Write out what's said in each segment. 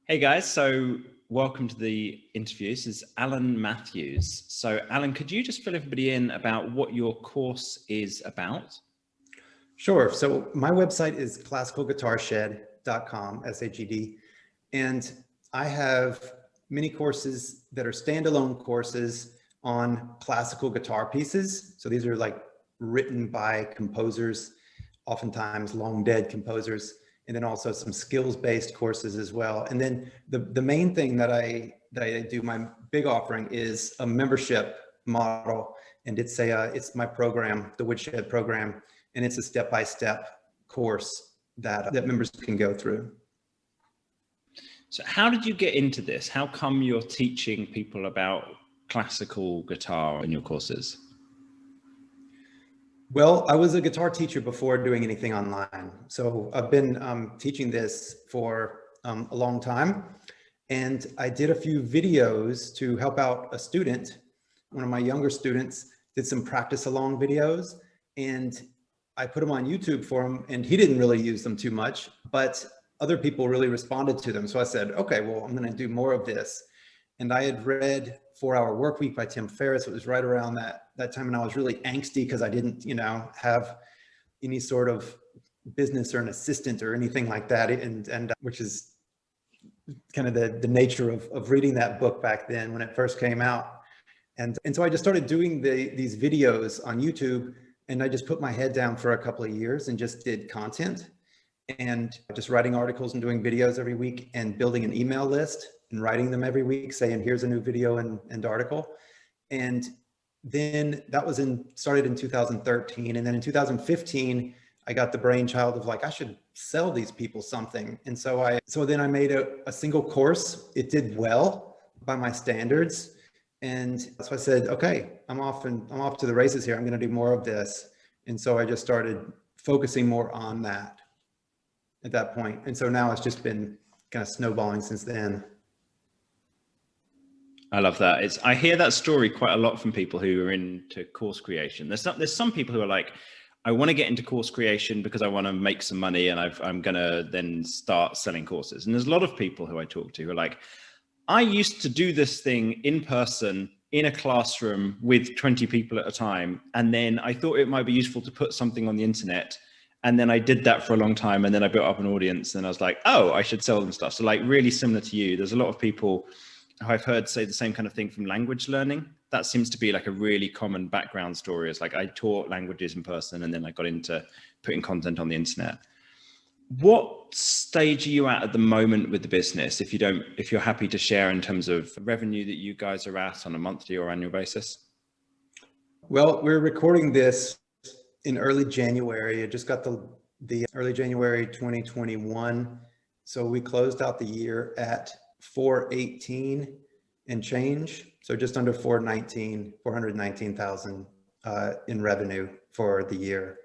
Hey guys, so welcome to the interview. This is Alan Mathews. So Alan, could you just fill everybody in about what your course is about? Sure. So my website is classicalguitarshed.com, SHED, and I have many courses that are standalone courses on classical guitar pieces. So these are like written by composers, oftentimes long dead composers, and then also some skills-based courses as well. And then the main thing that I do, my big offering, is a membership model, and it's my program, the Woodshed program, and it's a step-by-step course that members can go through. So how did you get into this? How come you're teaching people about classical guitar in your courses? Well, I was a guitar teacher before doing anything online. So I've been teaching this for a long time. And I did a few videos to help out a student. One of my younger students did some practice along videos, and I put them on YouTube for him, and he didn't really use them too much, but other people really responded to them. So I said, okay, well, I'm going to do more of this. And I had read 4-Hour Workweek by Tim Ferriss. It was right around that time, and I was really angsty because I didn't, have any sort of business or an assistant or anything like that, and which is kind of the nature of reading that book back then when it first came out. And so I just started doing these videos on YouTube, and I just put my head down for a couple of years and just did content and just writing articles and doing videos every week and building an email list and writing them every week saying, here's a new video and article. And then that was started in 2013. And then in 2015, I got the brainchild of like, I should sell these people something. And so then I made a single course. It did well by my standards. And so I said, okay, I'm off to the races here. I'm going to do more of this. And so I just started focusing more on that at that point. And so now it's just been kind of snowballing since then. I love that. I hear that story quite a lot from people who are into course creation. There's some people who are like, I want to get into course creation because I want to make some money, and I'm going to then start selling courses. And there's a lot of people who I talk to who are like, I used to do this thing in person in a classroom with 20 people at a time. And then I thought it might be useful to put something on the internet. And then I did that for a long time. And then I built up an audience, and I was like, oh, I should sell them stuff. So like really similar to you, there's a lot of people who I've heard say the same kind of thing from language learning. That seems to be like a really common background story. It's like I taught languages in person, and then I got into putting content on the internet. What stage are you at the moment with the business? If you're happy to share in terms of revenue that you guys are at on a monthly or annual basis? Well, we're recording this in early January. I just got the early January 2021. So we closed out the year at 418 and change. So just under 419,000 in revenue for the year.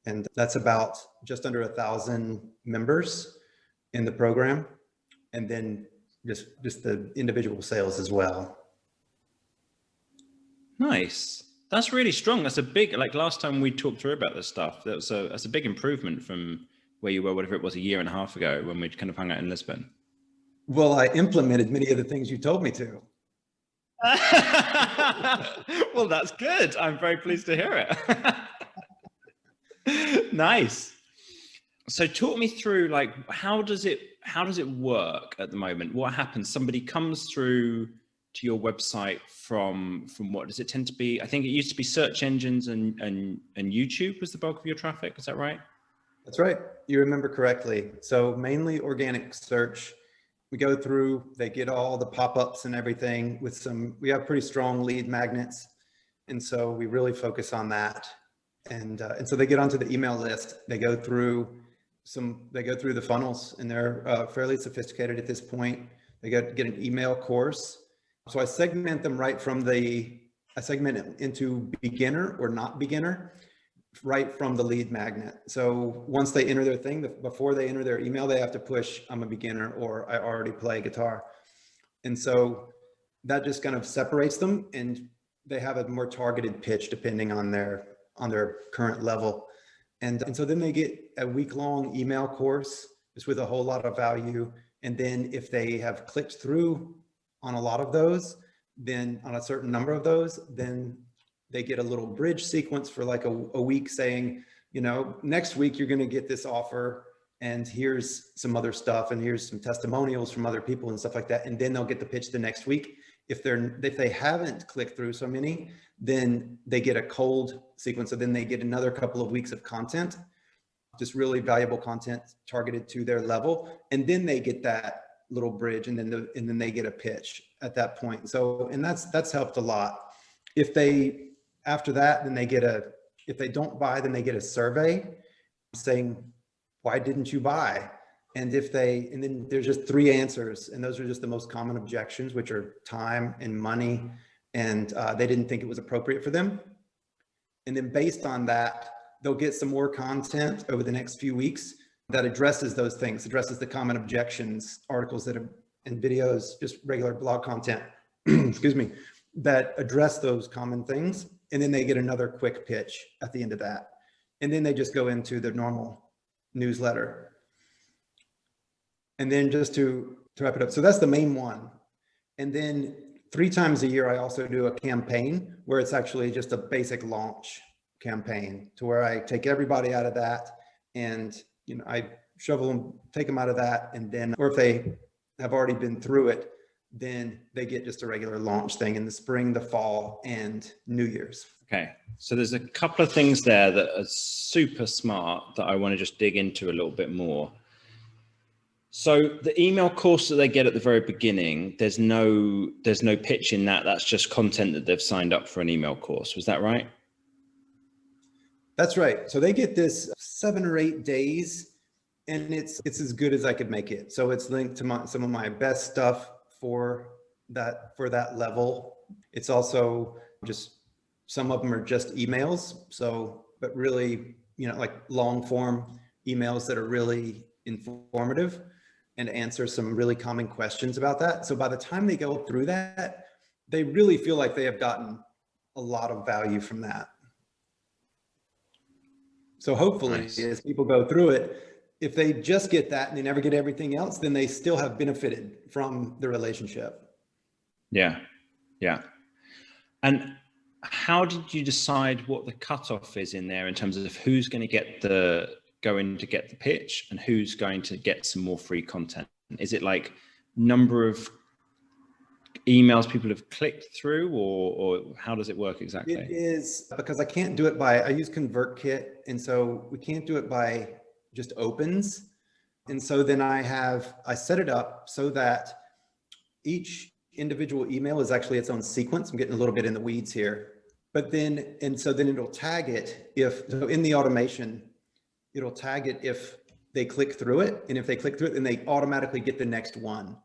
And that's about just under 1,000 members in the program. And then just the individual sales as well. Nice. That's really strong. That's a big, like last time we talked through about this stuff, that's a big improvement from where you were, whatever it was, a year and a half ago when we kind of hung out in Lisbon. Well, I implemented many of the things you told me to. Well, that's good. I'm very pleased to hear it. Nice. So talk me through, like, how does it work at the moment? What happens? Somebody comes through to your website from what does it tend to be? I think it used to be search engines and YouTube was the bulk of your traffic. Is that right? That's right. You remember correctly. So mainly organic search. We go through, they get all the pop-ups and everything we have pretty strong lead magnets. And so we really focus on that. And so they get onto the email list. They go through the funnels, and they're fairly sophisticated at this point. They get an email course. So I segment them I segment it into beginner or not beginner right from the lead magnet. So once they enter their thing, before they enter their email, they have to push, I'm a beginner, or I already play guitar. And so that just kind of separates them, and they have a more targeted pitch depending on their current level. And so then they get a week-long email course just with a whole lot of value. And then if they have clicked through on a lot of those, then on a certain number of those, then they get a little bridge sequence for like a week saying, you know, next week you're going to get this offer and here's some other stuff and here's some testimonials from other people and stuff like that. And then they'll get the pitch the next week. If they haven't clicked through so many, then they get a cold sequence. So then they get another couple of weeks of content, just really valuable content targeted to their level. And then they get that little bridge and then they get a pitch at that point. So, and that's helped a lot. If they, after that, then they get if they don't buy, then they get a survey saying, why didn't you buy? And then there's just 3 answers. And those are just the most common objections, which are time and money. And they didn't think it was appropriate for them. And then based on that, they'll get some more content over the next few weeks that addresses those things, addresses the common objections, articles and videos, just regular blog content, excuse me, that address those common things. And then they get another quick pitch at the end of that. And then they just go into the normal newsletter. And then just to wrap it up, so that's the main one. And then 3 times a year, I also do a campaign where it's actually just a basic launch campaign to where I take everybody out of that and, you know, I shovel them, take them out of that. And then, or if they have already been through it, then they get just a regular launch thing in the spring, the fall, and New Year's. Okay. So there's a couple of things there that are super smart that I want to just dig into a little bit more. So the email course that they get at the very beginning, there's no pitch in that. That's just content that they've signed up for an email course. Was that right? That's right. So they get this 7 or 8 days, and it's as good as I could make it. So it's linked to some of my best stuff for that level. It's also just, some of them are just emails. So, but really, you know, like long form emails that are really informative and answer some really common questions about that. So by the time they go through that, they really feel like they have gotten a lot of value from that. So hopefully, Nice. As people go through it, if they just get that and they never get everything else, then they still have benefited from the relationship. Yeah. Yeah. And how did you decide what the cutoff is in there in terms of who's going to get the pitch and who's going to get some more free content? Is it like number of emails people have clicked through, or how does it work exactly? It is, because I can't do it I use ConvertKit, and so we can't do it by just opens. And so then I set it up so that each individual email is actually its own sequence. I'm getting a little bit in the weeds here, but then it'll tag it so in the automation, it'll tag it if they click through it. And if they click through it, then they automatically get the next one.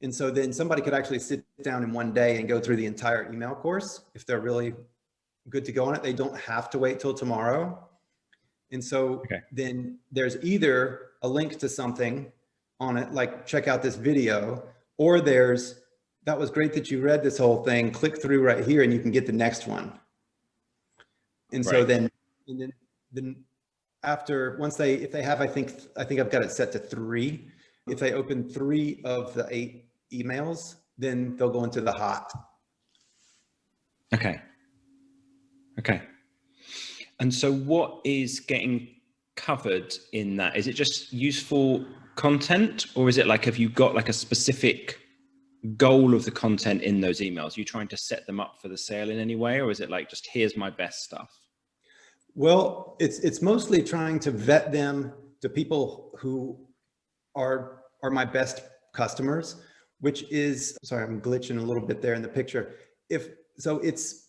And so then somebody could actually sit down in one day and go through the entire email course. If they're really good to go on it, they don't have to wait till tomorrow. And so then there's either a link to something on it, like check out this video, or that was great that you read this whole thing, click through right here and you can get the next one. And so then after, if they have, I think I've got it set to 3. If they open 3 of the 8 emails, then they'll go into the hot. Okay. And so what is getting covered in that? Is it just useful content, or is it like, have you got like a specific goal of the content in those emails? Are you trying to set them up for the sale in any way, or is it like, just here's my best stuff? Well, it's mostly trying to vet them to people who are my best customers, which is, sorry, I'm glitching a little bit there in the picture. It's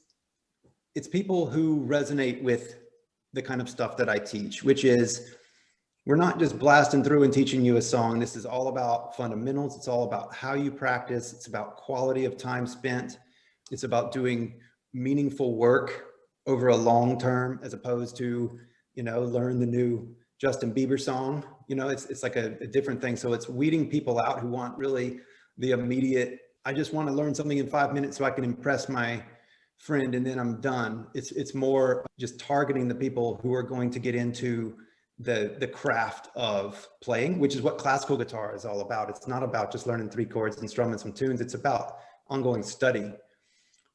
people who resonate with the kind of stuff that I teach, which is, we're not just blasting through and teaching you a song. This is all about fundamentals. It's all about how you practice. It's about quality of time spent. It's about doing meaningful work over a long term, as opposed to, learn the new Justin Bieber song. It's like a different thing. So it's weeding people out who want really the immediate, I just want to learn something in 5 minutes so I can impress my friend and then I'm done. It's more just targeting the people who are going to get into the craft of playing, which is what classical guitar is all about. It's not about just learning 3 chords and strumming some tunes. It's about ongoing study.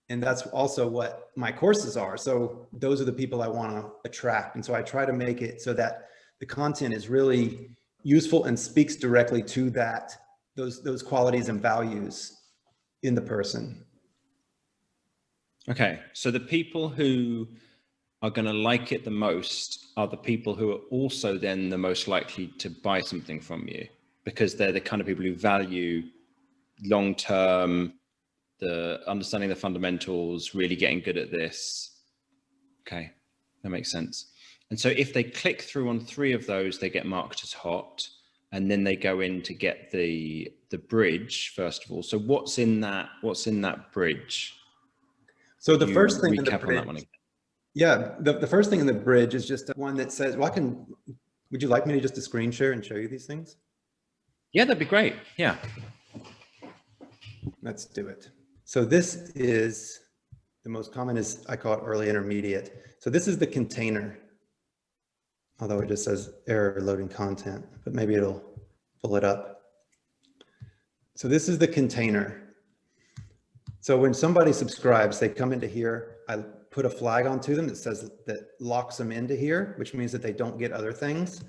And that's also what my courses are. So those are the people I want to attract. And so I try to make it so that the content is really useful and speaks directly to those qualities and values in the person. Okay, so the people who are going to like it the most are the people who are also then the most likely to buy something from you, because they're the kind of people who value long-term, the understanding the fundamentals, really getting good at this. Okay, that makes sense. And so if they click through on 3 of those, they get marked as hot, and then they go in to get the bridge first of all. So what's in that bridge? So the first thing in the recap on that one bridge, again. yeah, the first thing in the bridge is just one that says, well, would you like me to just screen share and show you these things? Yeah, that'd be great. Yeah. Let's do it. So this is the most common, is I call it early intermediate. So this is the container, although it just says error loading content, but maybe it'll pull it up. So this is the container. So when somebody subscribes, they come into here, I put a flag onto them that says, that locks them into here, which means that they don't get other things.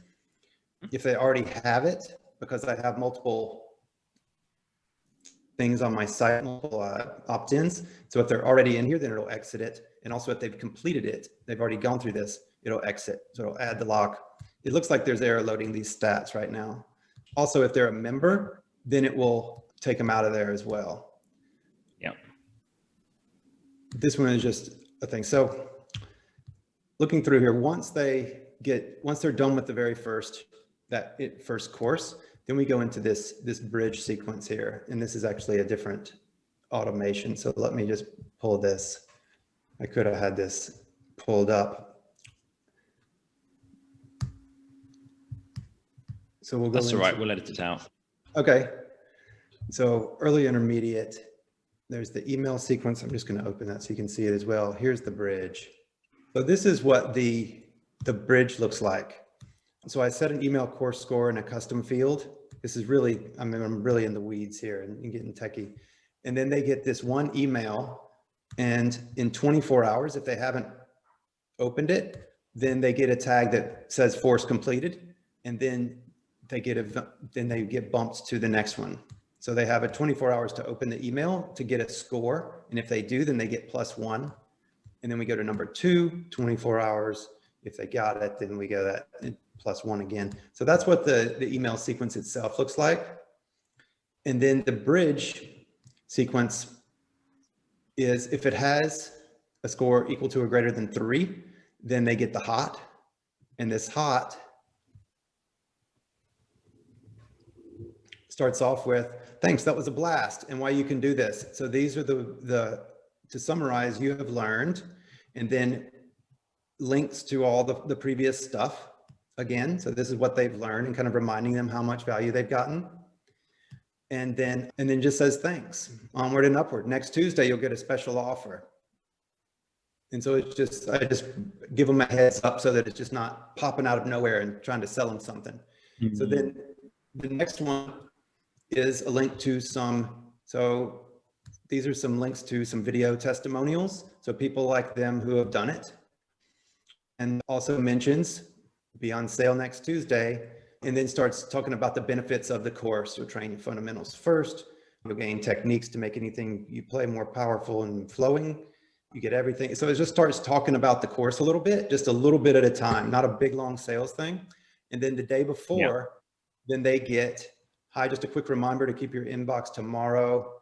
If they already have it, because I have multiple things on my site, multiple opt-ins. So if they're already in here, then it'll exit it. And also if they've completed it, they've already gone through this, it'll exit. So it'll add the lock. It looks like there's error loading these stats right now. Also, if they're a member, then it will take them out of there as well. Yeah. This one is just a thing. So looking through here, once they're done with the very first course, then we go into this bridge sequence here. And this is actually a different automation. So let me just pull this. I could have had this pulled up. So we'll go. That's all right. We'll edit it out. Okay. So early intermediate, there's the email sequence. I'm just going to open that so you can see it as well. Here's the bridge. So this is what the bridge looks like. So I set an email course score in a custom field. This is really, I'm really in the weeds here and getting techie. And then they get this one email, and in 24 hours, if they haven't opened it, then they get a tag that says force completed, and then they get bumped to the next one. So they have a 24 hours to open the email to get a score. And if they do, then they get +1. And then we go to number 2, 24 hours. If they got it, then we go that +1 again. So that's what the email sequence itself looks like. And then the bridge sequence is, if it has a score equal to or greater than 3, then they get the hot. And this hot starts off with, thanks, that was a blast, and why you can do this. So these are to summarize, you have learned, and then links to all the previous stuff again. So this is what they've learned and kind of reminding them how much value they've gotten. And then just says, thanks, onward and upward. Next Tuesday, you'll get a special offer. And so it's just, I just give them a heads up so that it's just not popping out of nowhere and trying to sell them something. Mm-hmm. So then the next one is a link to so these are some links to some video testimonials. So people like them who have done it. And also mentions, be on sale next Tuesday, and then starts talking about the benefits of the course. You'll train fundamentals first. You'll gain techniques to make anything you play more powerful and flowing. You get everything. So it just starts talking about the course a little bit, just a little bit at a time, not a big long sales thing. And then the day before, then they get, hi, just a quick reminder to keep your inbox tomorrow.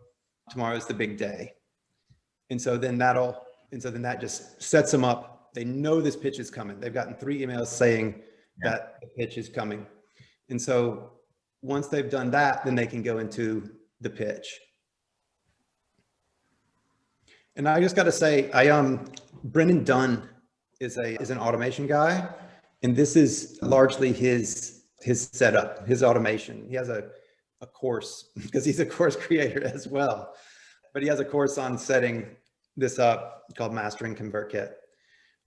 Tomorrow is the big day. And so then that just sets them up. They know this pitch is coming. They've gotten 3 emails saying that the pitch is coming. And so once they've done that, then they can go into the pitch. And I just got to say, Brendan Dunn is an automation guy, and this is largely his setup, his automation. He has a course, because he's a course creator as well, but he has a course on setting this up called Mastering ConvertKit.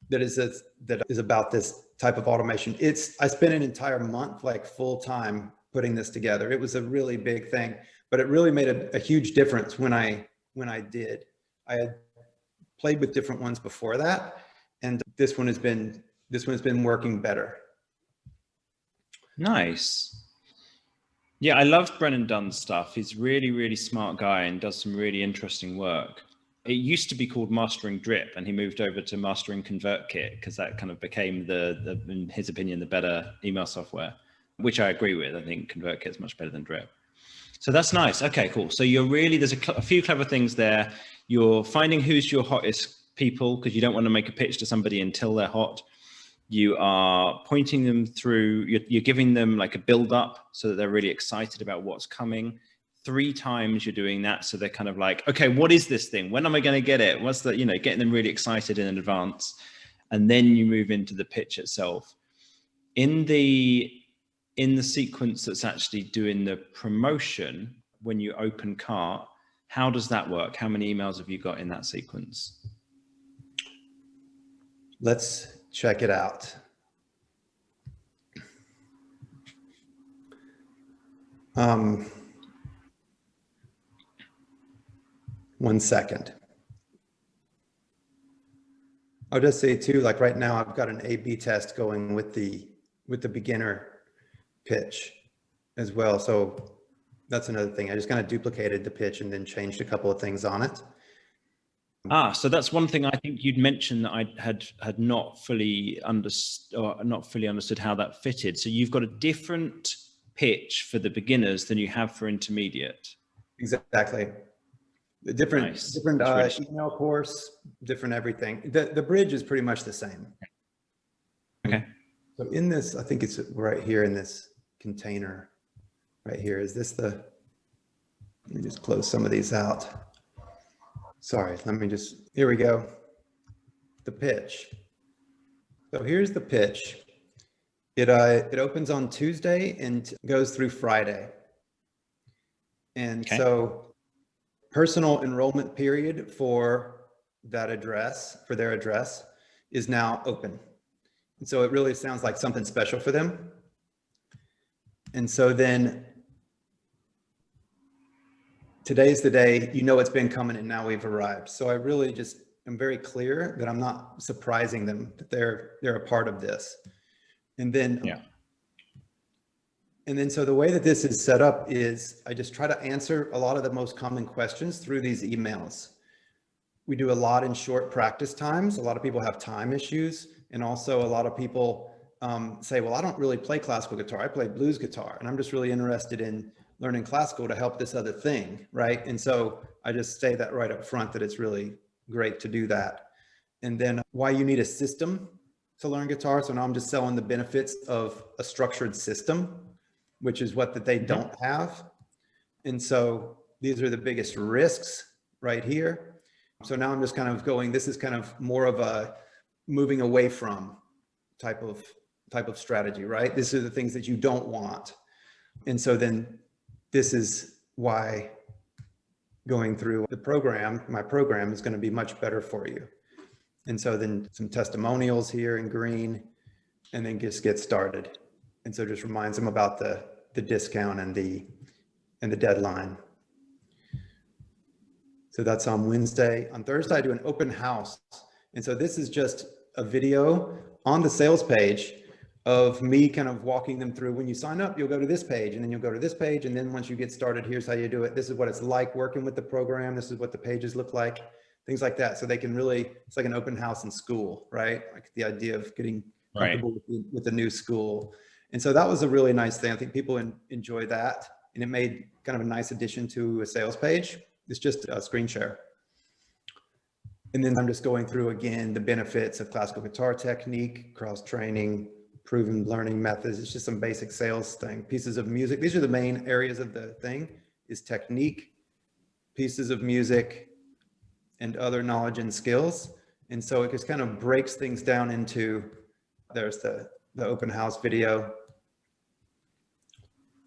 that is about this type of automation. I spent an entire month, like full time, putting this together. It was a really big thing, but it really made a huge difference when I did. I had played with different ones before that, and this one has been working better. Nice. Yeah, I love Brennan Dunn's stuff. He's really, really smart guy and does some really interesting work. It used to be called Mastering Drip, and he moved over to Mastering ConvertKit because that kind of became in his opinion, the better email software, which I agree with. I think ConvertKit is much better than Drip. So that's nice. Okay, cool. So there's a few clever things there. You're finding who's your hottest people because you don't want to make a pitch to somebody until they're hot. You are pointing them through, you're giving them like a build up so that they're really excited about what's coming. 3 times you're doing that. So they're kind of like, okay, what is this thing? When am I going to get it? What's the, getting them really excited in advance. And then you move into the pitch itself. In the sequence that's actually doing the promotion, when you open cart, how does that work? How many emails have you got in that sequence? Let's check it out. One second. I'll just say too, like right now I've got an A/B test going with the beginner pitch as well. So that's another thing. I just kind of duplicated the pitch and then changed a couple of things on it. So that's one thing I think you'd mentioned that I had not fully understood how that fitted. So you've got a different pitch for the beginners than you have for intermediate. Exactly. The different email course, different everything. The bridge is pretty much the same. Okay. So in this, I think it's right here in this container right here. Is this let me just close some of these out. Sorry, here we go. The pitch. So here's the pitch. It opens on Tuesday and goes through Friday. And so personal enrollment period for their address is now open. And so it really sounds like something special for them. And so then today's the day, it's been coming and now we've arrived. So I really am very clear that I'm not surprising them, that they're a part of this. And then, so the way that this is set up is I just try to answer a lot of the most common questions through these emails. We do a lot in short practice times. A lot of people have time issues. And also a lot of people say, well, I don't really play classical guitar. I play blues guitar. And I'm just really interested in learning classical to help this other thing, right? And so I just say that right up front, that it's really great to do that. And then why you need a system to learn guitar. So now I'm just selling the benefits of a structured system, which is what that they don't have. And so these are the biggest risks right here. So now I'm just kind of going, this is kind of more of a moving away from type of strategy, right? These are the things that you don't want. And so then this is why going through my program is going to be much better for you. And so then some testimonials here in green, and then just get started. And so just reminds them about the discount and the deadline. So that's on Wednesday. On Thursday, I do an open house. And so this is just a video on the sales page of me kind of walking them through. When you sign up, you'll go to this page, and then you'll go to this page. And then once you get started, here's how you do it. This is what it's like working with the program. This is what the pages look like, things like that. So they can it's like an open house in school, right? Like the idea of getting comfortable with the new school. And so that was a really nice thing. I think people enjoy that. And it made kind of a nice addition to a sales page. It's just a screen share. And then I'm just going through again, the benefits of classical guitar technique, cross training, proven learning methods. It's just some basic sales thing, pieces of music. These are the main areas of the thing, is technique, pieces of music, and other knowledge and skills. And so it just kind of breaks things down into, there's the open house video,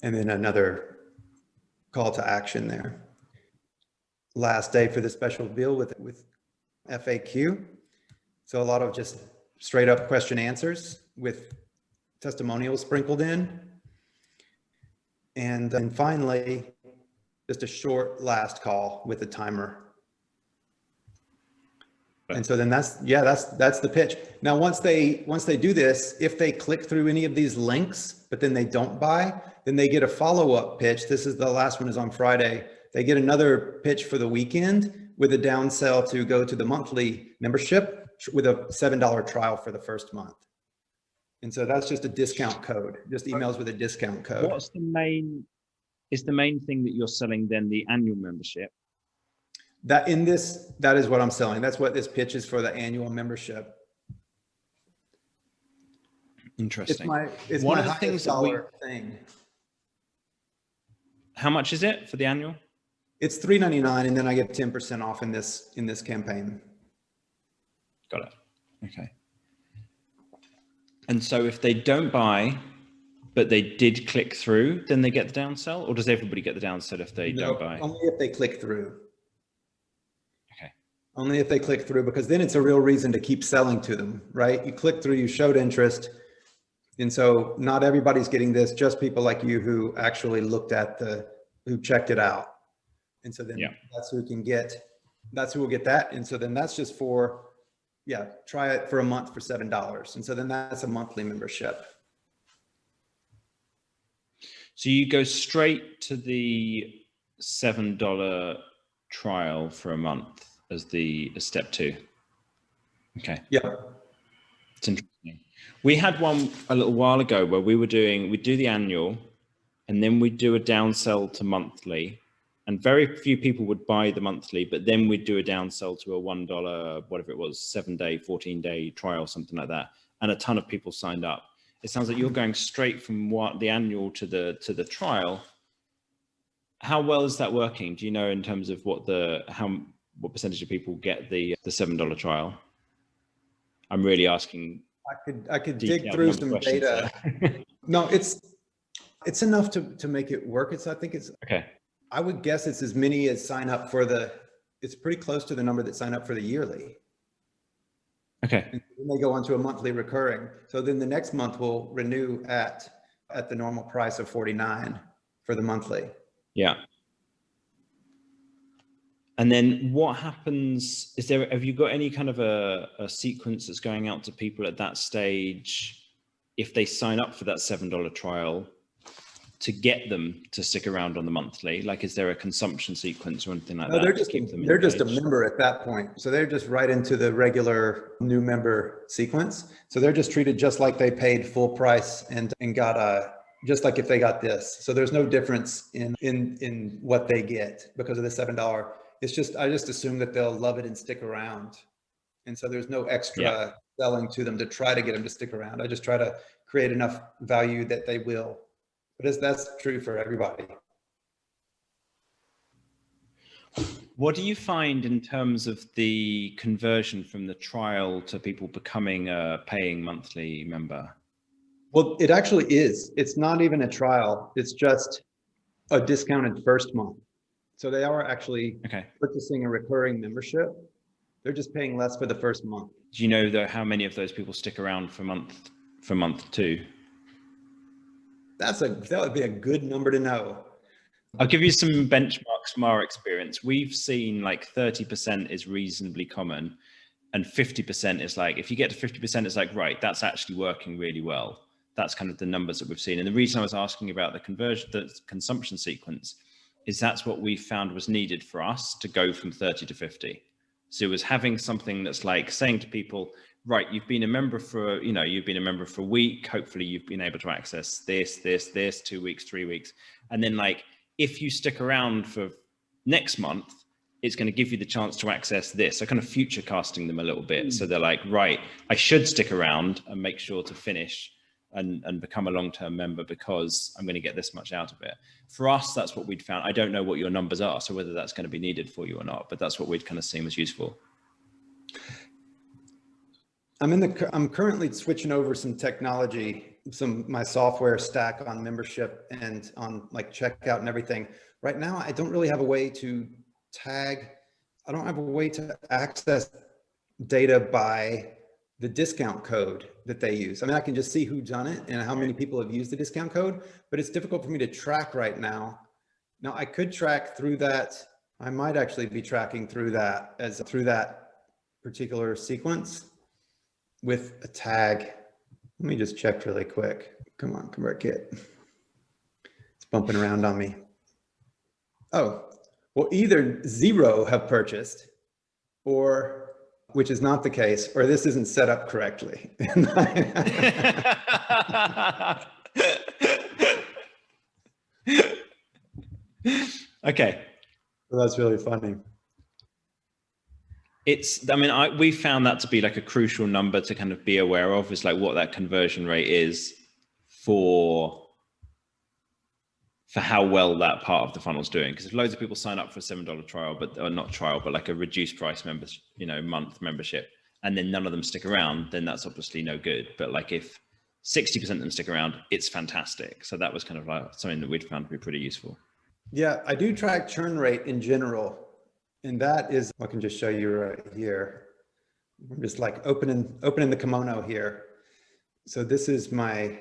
and then another call to action there. Last day for the special bill with FAQ. So a lot of just straight up question answers with testimonials sprinkled in. And then finally, just a short last call with a timer. And so then that's the pitch. Now, once they do this, if they click through any of these links, but then they don't buy, then they get a follow-up pitch. This is the last one is on Friday. They get another pitch for the weekend with a downsell to go to the monthly membership with a $7 trial for the first month. And so that's just a discount code, just emails with a discount code. What's the main, is the main thing that you're selling then the annual membership? That is what I'm selling. That's what this pitch is for, the annual membership. Interesting. It's one my of the things that thing. How much is it for the annual? It's $3.99, and then I get 10% off in this campaign. Got it. Okay. And so if they don't buy, but they did click through, then they get the downsell, or does everybody get the downsell if they don't buy? Only if they click through. Okay. Only if they click through, because then it's a real reason to keep selling to them, right? You click through, you showed interest. And so not everybody's getting this, just people like you who actually looked at who checked it out. And so then that's who will get that. And so then that's just for, try it for a month for $7. And so then that's a monthly membership. So you go straight to the $7 trial for a month as step 2. Okay. Yeah. It's interesting. We had one a little while ago where we'd do the annual and then we'd do a downsell to monthly, and very few people would buy the monthly, but then we'd do a downsell to a $1, whatever it was, 7-day, 14-day trial, something like that. And a ton of people signed up. It sounds like you're going straight from the annual to the trial. How well is that working? Do you know in terms of what percentage of people get the $7 trial? I'm really asking. I could dig through some data. No, it's enough to make it work. I think it's okay. I would guess it's as many as sign up for it's pretty close to the number that sign up for the yearly. Okay. And then they go on to a monthly recurring. So then the next month we'll renew at the normal price of $49 for the monthly. Yeah. And then what happens, have you got any kind of a sequence that's going out to people at that stage if they sign up for that $7 trial to get them to stick around on the monthly? Like, is there a consumption sequence or anything like that? They're just a member at that point. So they're just right into the regular new member sequence. So they're just treated just like they paid full price and got just like if they got this. So there's no difference in what they get because of the $7. It's just, I just assume that they'll love it and stick around. And so there's no extra selling to them to try to get them to stick around. I just try to create enough value that they will. But that's true for everybody. What do you find in terms of the conversion from the trial to people becoming a paying monthly member? Well, it actually is. It's not even a trial. It's just a discounted first month. So they are actually purchasing a recurring membership. They're just paying less for the first month. Do you know though how many of those people stick around for month 2? That would be a good number to know. I'll give you some benchmarks from our experience. We've seen like 30% is reasonably common, and 50% is like, if you get to 50%, it's like, right, that's actually working really well. That's kind of the numbers that we've seen. And the reason I was asking about the consumption sequence is that's what we found was needed for us to go from 30 to 50. So it was having something that's like saying to people, right, you've been a member for, you've been a member for a week. Hopefully you've been able to access this, 2 weeks, 3 weeks. And then like, if you stick around for next month, it's going to give you the chance to access this. So kind of future casting them a little bit. So they're like, right, I should stick around and make sure to finish and become a long-term member because I'm going to get this much out of it. For us, that's what we'd found. I don't know what your numbers are, so whether that's going to be needed for you or not, but that's what we'd kind of seen was useful. I'm currently switching over some technology, my software stack on membership and on like checkout and everything. Right now, I don't really have a way to tag. I don't have a way to access data by the discount code that they use. I mean, I can just see who's done it and how many people have used the discount code, but it's difficult for me to track right now. Now I could track through that. I might actually be tracking through that through that particular sequence with a tag. Let me just check really quick. Come on, ConvertKit. It's bumping around on me. Oh, well, either 0 have purchased, or, which is not the case, or this isn't set up correctly. Okay. Well, that's really funny. I mean, we found that to be like a crucial number to kind of be aware of, is like what that conversion rate is for how well that part of the funnel is doing. Because if loads of people sign up for a $7 trial, or not trial, but like a reduced price members, month membership, and then none of them stick around, then that's obviously no good. But like if 60% of them stick around, it's fantastic. So that was kind of like something that we'd found to be pretty useful. Yeah, I do track churn rate in general. And that is, I can just show you right here. I'm just like opening the kimono here. So this is my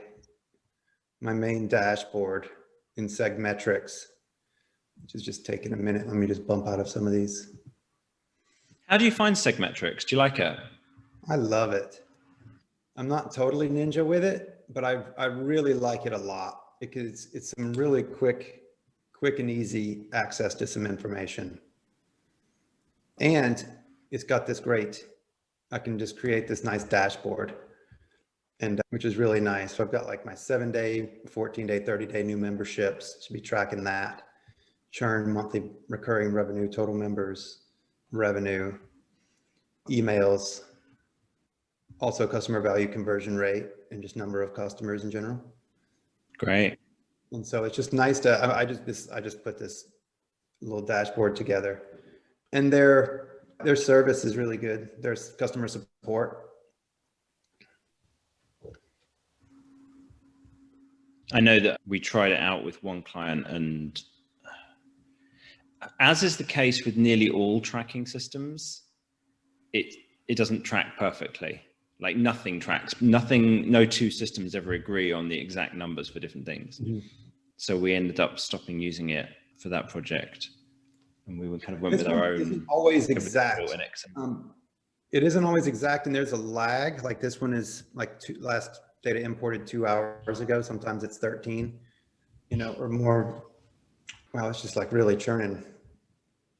main dashboard in Segmetrics, which is just taking a minute. Let me just bump out of some of these. How do you find Segmetrics? Do you like it? I love it. I'm not totally ninja with it, but I really like it a lot because it's some really quick and easy access to some information. And it's got this great, I can just create this nice dashboard, and which is really nice. So I've got like my 7-day, 14-day, 30-day new memberships. Should be tracking that. Churn, monthly recurring revenue, total members, revenue, emails, also customer value conversion rate, and just number of customers in general. Great. And so it's just nice to, I just put this little dashboard together, and their service is really good. There's customer support. I know that we tried it out with one client, and as is the case with nearly all tracking systems, it doesn't track perfectly. Like nothing tracks, no two systems ever agree on the exact numbers for different things. Mm-hmm. So we ended up stopping using it for that project, and we kind of went with our own. Isn't always exact. It isn't always exact, and there's a lag. Like this one is like last data imported 2 hours ago. Sometimes it's 13, or more. Wow, it's just like really churning,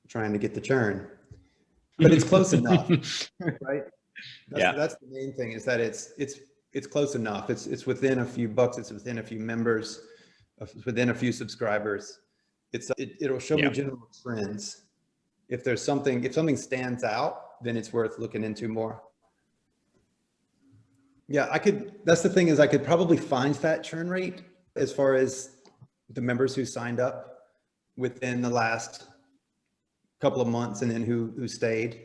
trying to get the churn, but it's close enough, right? That's the main thing, is that it's close enough. It's within a few bucks. It's within a few members, within a few subscribers. It'll show me general trends. If something stands out, then it's worth looking into more. Yeah, that's the thing, is I could probably find that churn rate as far as the members who signed up within the last couple of months, and then who stayed,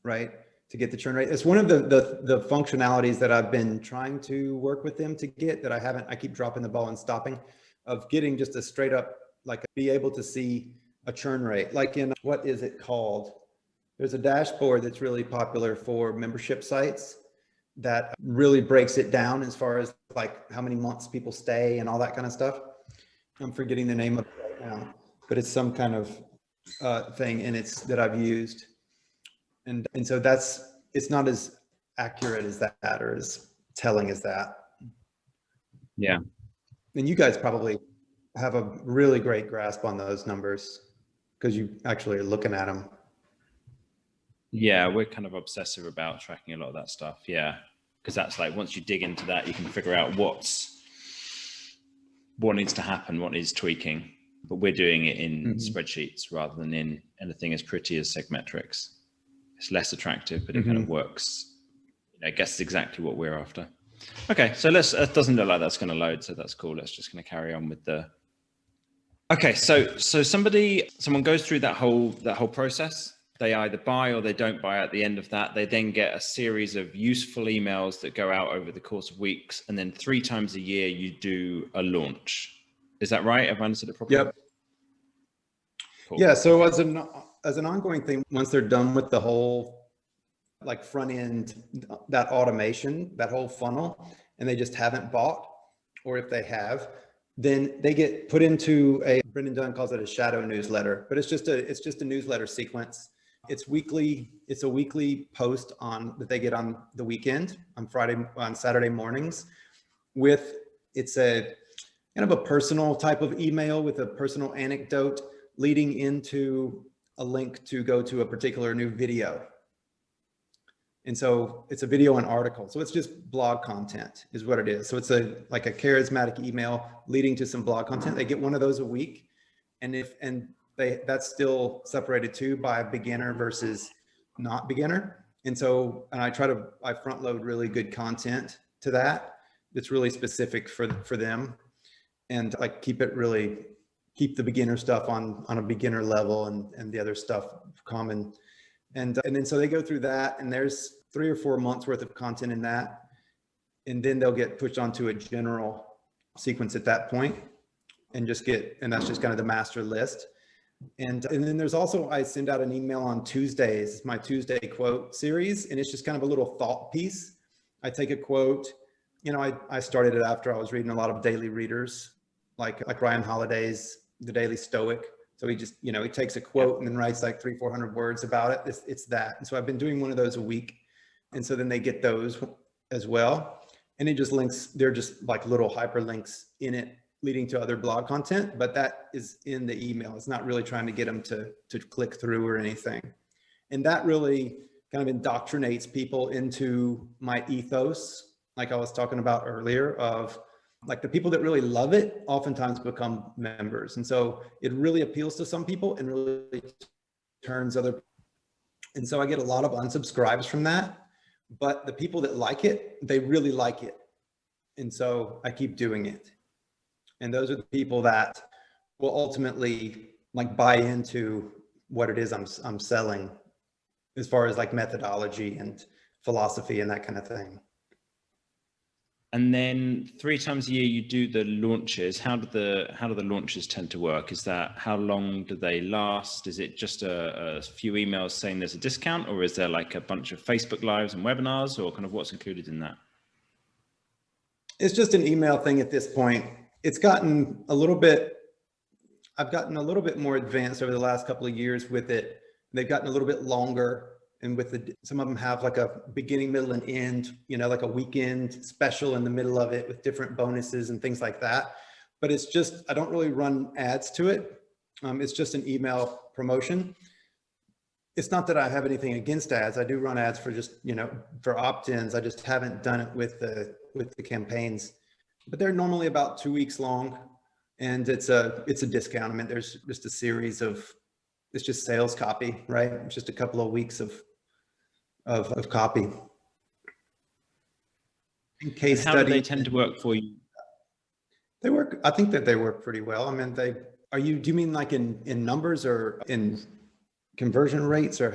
right? To get the churn rate. It's one of the functionalities that I've been trying to work with them to get, that I keep dropping the ball and stopping, of getting just a straight up, like, be able to see a churn rate. Like in, what is it called? There's a dashboard that's really popular for membership sites that really breaks it down as far as like how many months people stay and all that kind of stuff. I'm forgetting the name of it right now, but it's some kind of thing, and it's that I've used. And so it's not as accurate as that, or as telling as that. Yeah. And you guys probably have a really great grasp on those numbers because you actually are looking at them. Yeah, we're kind of obsessive about tracking a lot of that stuff. Yeah, because that's like, once you dig into that, you can figure out what needs to happen, what needs tweaking. But we're doing it in spreadsheets rather than in anything as pretty as Segmetrics. It's less attractive, but it kind of works. I guess it's exactly what we're after. Okay, so it doesn't look like that's going to load, so that's cool. Let's just going to carry on with the. Okay, so someone goes through that whole process. They either buy or they don't buy. At the end of that, they then get a series of useful emails that go out over the course of weeks, and then 3 times a year you do a launch. Is that right? Have I understood it properly? Yep. Cool. Yeah. So as an ongoing thing, once they're done with the whole like front end, that automation, that whole funnel, and they just haven't bought, or if they have, then they get put into Brendan Dunn calls it a shadow newsletter, but it's just a newsletter sequence. It's weekly. It's a weekly post that they get on the weekend, on Saturday mornings, it's a kind of a personal type of email with a personal anecdote leading into a link to go to a particular new video. And so it's a video and article. So it's just blog content is what it is. So it's like a charismatic email leading to some blog content. They get one of those a week. And that's still separated too by beginner versus not beginner. And so, I front load really good content to that. It's really specific for them, and like keep the beginner stuff on a beginner level, and the other stuff common. And then so they go through that, and there's 3 or 4 months worth of content in that. And then they'll get pushed onto a general sequence at that point, and that's just kind of the master list. And then there's also, I send out an email on Tuesdays, it's my Tuesday quote series, and it's just kind of a little thought piece. I take a quote, I started it after I was reading a lot of daily readers, like Ryan Holiday's The Daily Stoic. So he just, he takes a quote and then writes like 300-400 words about it. It's that. And so I've been doing one of those a week. And so then they get those as well. And it just links, they're just like little hyperlinks in it leading to other blog content, but that is in the email. It's not really trying to get them to click through or anything. And that really kind of indoctrinates people into my ethos, like I was talking about earlier, of like the people that really love it oftentimes become members. And so it really appeals to some people and really turns other. And so I get a lot of unsubscribes from that, but the people that like it, they really like it. And so I keep doing it. And those are the people that will ultimately like buy into what it is I'm selling, as far as like methodology and philosophy and that kind of thing. And then 3 times a year you do the launches. How do the launches tend to work? Is that, how long do they last? Is it just a few emails saying there's a discount, or is there like a bunch of Facebook Lives and webinars, or kind of what's included in that? It's just an email thing at this point. It's gotten a little bit, I've gotten a little bit more advanced over the last couple of years with it. They've gotten a little bit longer. And some of them have like a beginning, middle, and end, like a weekend special in the middle of it with different bonuses and things like that. But it's just, I don't really run ads to it. It's just an email promotion. It's not that I have anything against ads. I do run ads for just, for opt-ins. I just haven't done it with the campaigns. But they're normally about 2 weeks long, and it's a discount. I mean, there's just a series of, it's just sales copy, right? It's just a couple of weeks of copy. And case study. How do they tend to work for you? They work, I think that they work pretty well. I mean, do you mean like in numbers or in conversion rates, or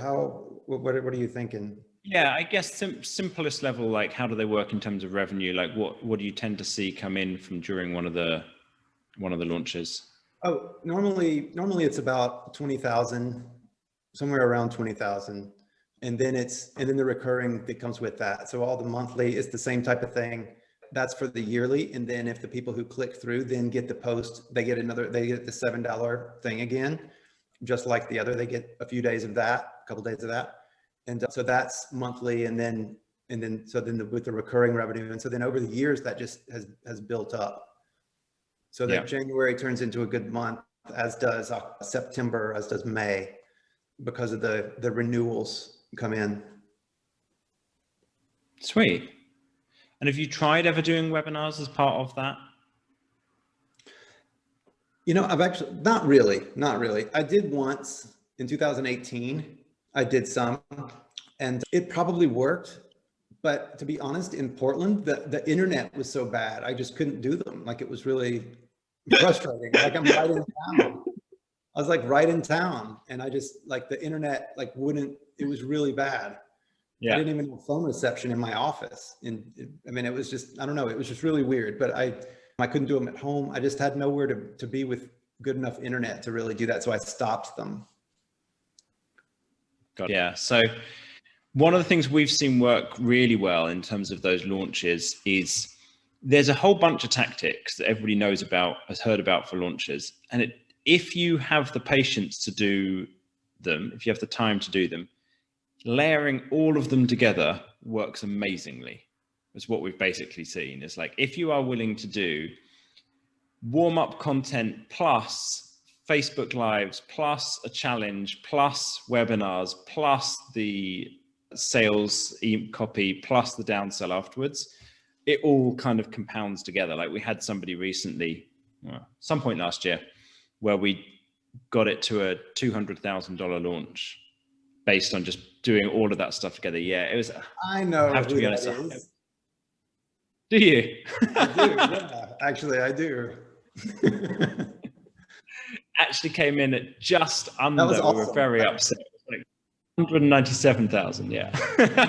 what are you thinking? Yeah, I guess simplest level, like how do they work in terms of revenue? Like what do you tend to see come in from during one of the launches? Oh, normally it's about 20,000, somewhere around 20,000. And then the recurring that comes with that. So all the monthly is the same type of thing. That's for the yearly. And then if the people who click through then get the post, they get the $7 thing again, just like the other. They get a few days of that, a couple days of that. And so that's monthly. And then with the recurring revenue. And so then over the years, that just has built up. So that January turns into a good month, as does September, as does May, because of the renewals come in. Sweet. And have you tried ever doing webinars as part of that? I've actually, not really. I did once in 2018. I did some, and it probably worked. But to be honest, in Portland, the internet was so bad, I just couldn't do them. Like, it was really frustrating. Like, I'm right in town. I was like right in town, and I just, like, the internet it was really bad. Yeah. I didn't even have phone reception in my office. And I mean, it was just, I don't know, it was just really weird, but I couldn't do them at home. I just had nowhere to be with good enough internet to really do that. So I stopped them. Yeah. So One of the things we've seen work really well in terms of those launches is there's a whole bunch of tactics that everybody knows about, has heard about for launches. And if you have the patience to do them, if you have the time to do them, layering all of them together works amazingly. It's what we've basically seen. It's like, if you are willing to do warm-up content plus Facebook Lives, plus a challenge, plus webinars, plus the sales copy, plus the downsell afterwards, it all kind of compounds together. Like we had somebody recently, some point last year, where we got it to a $200,000 launch based on just doing all of that stuff together. Yeah, it was. I know. I have to be honest. Do you? I do. Yeah, actually, I do. Actually came in at just under. That was awesome. We were very upset. Like 197,000. Yeah.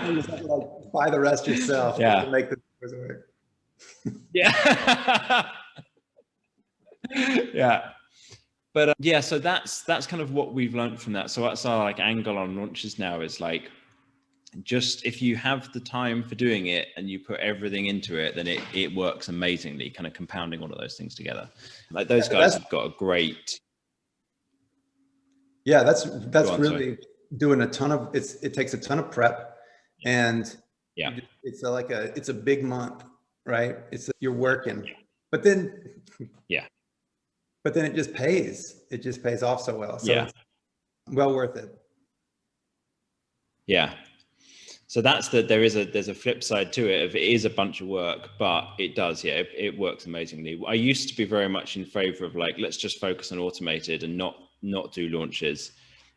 You just have to like buy the rest yourself. Yeah. To make the work. Yeah. Yeah. But yeah, so that's kind of what we've learned from that. So that's our like angle on launches now, is like, just if you have the time for doing it and you put everything into it, then it works amazingly, kind of compounding all of those things together. Like those guys have got a great. Yeah, that's really doing a ton of, it takes a ton of prep, and yeah, it's a big month, right? You're working, but then it just pays. It just pays off so well. So it's well worth it. Yeah. So there's a flip side to it. If it is a bunch of work, but it does, it works amazingly. I used to be very much in favor of like, let's just focus on automated and not do launches.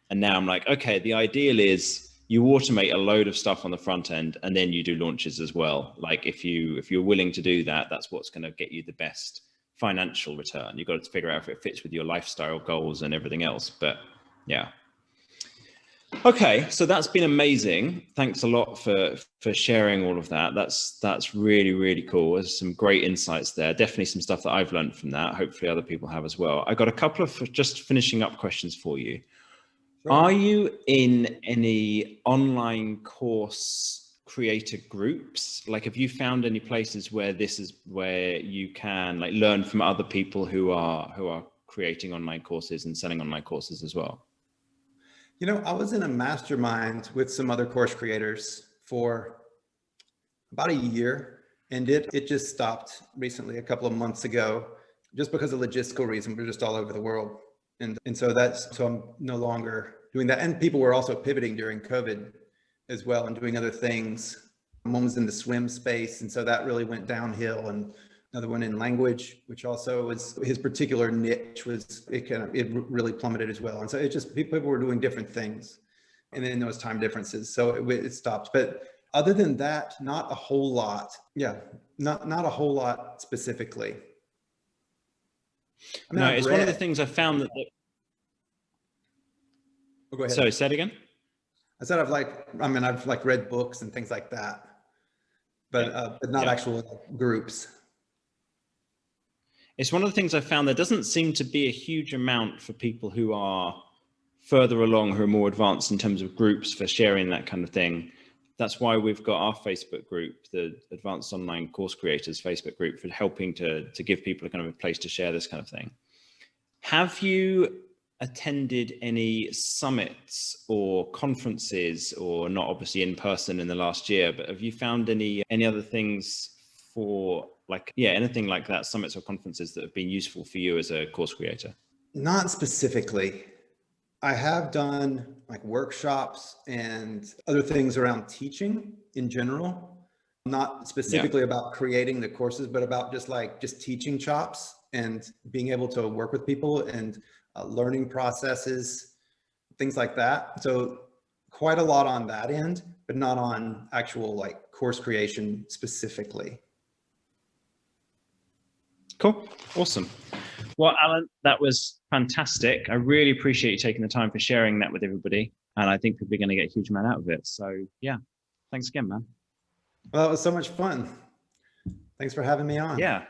And now I'm like, okay, the ideal is you automate a load of stuff on the front end and then you do launches as well. Like if you're willing to do that, that's what's going to get you the best financial return. You've got to figure out if it fits with your lifestyle goals and everything else. But yeah. Okay, so that's been amazing. Thanks a lot for sharing all of that. That's really, really cool. There's some great insights there. Definitely some stuff that I've learned from that. Hopefully other people have as well. I got a couple of just finishing up questions for you. Sure. Are you in any online course creator groups? Like, have you found any places where this is where you can like learn from other people who are creating online courses and selling online courses as well? You know, I was in a mastermind with some other course creators for about a year, and it just stopped recently, a couple of months ago, just because of logistical reasons. We're just all over the world. And so I'm no longer doing that. And people were also pivoting during COVID as well and doing other things. One was in the swim space, and so that really went downhill. And another one in language, which also was his particular niche, it really plummeted as well. And so it just, people were doing different things. And then there was time differences. So it stopped. But other than that, not a whole lot. Yeah, not a whole lot specifically. I mean, no, it's one of the things I found that. Oh, go ahead. Sorry, say it again. I said I've read books and things like that, but not actual groups. It's one of the things I found there doesn't seem to be a huge amount for people who are further along, who are more advanced in terms of groups for sharing that kind of thing. That's why we've got our Facebook group, the Advanced Online Course Creators Facebook group, for helping to give people a kind of a place to share this kind of thing. Have you attended any summits or conferences, or not obviously in person in the last year, but have you found any other things for like, anything like that, summits or conferences that have been useful for you as a course creator? Not specifically. I have done like workshops and other things around teaching in general, not specifically about creating the courses, but about just teaching chops and being able to work with people and learning processes, things like that. So quite a lot on that end, but not on actual like course creation specifically. Cool. Awesome. Well, Alan, that was fantastic. I really appreciate you taking the time for sharing that with everybody. And I think people are going to get a huge amount out of it. So yeah, thanks again, man. Well, it was so much fun. Thanks for having me on. Yeah.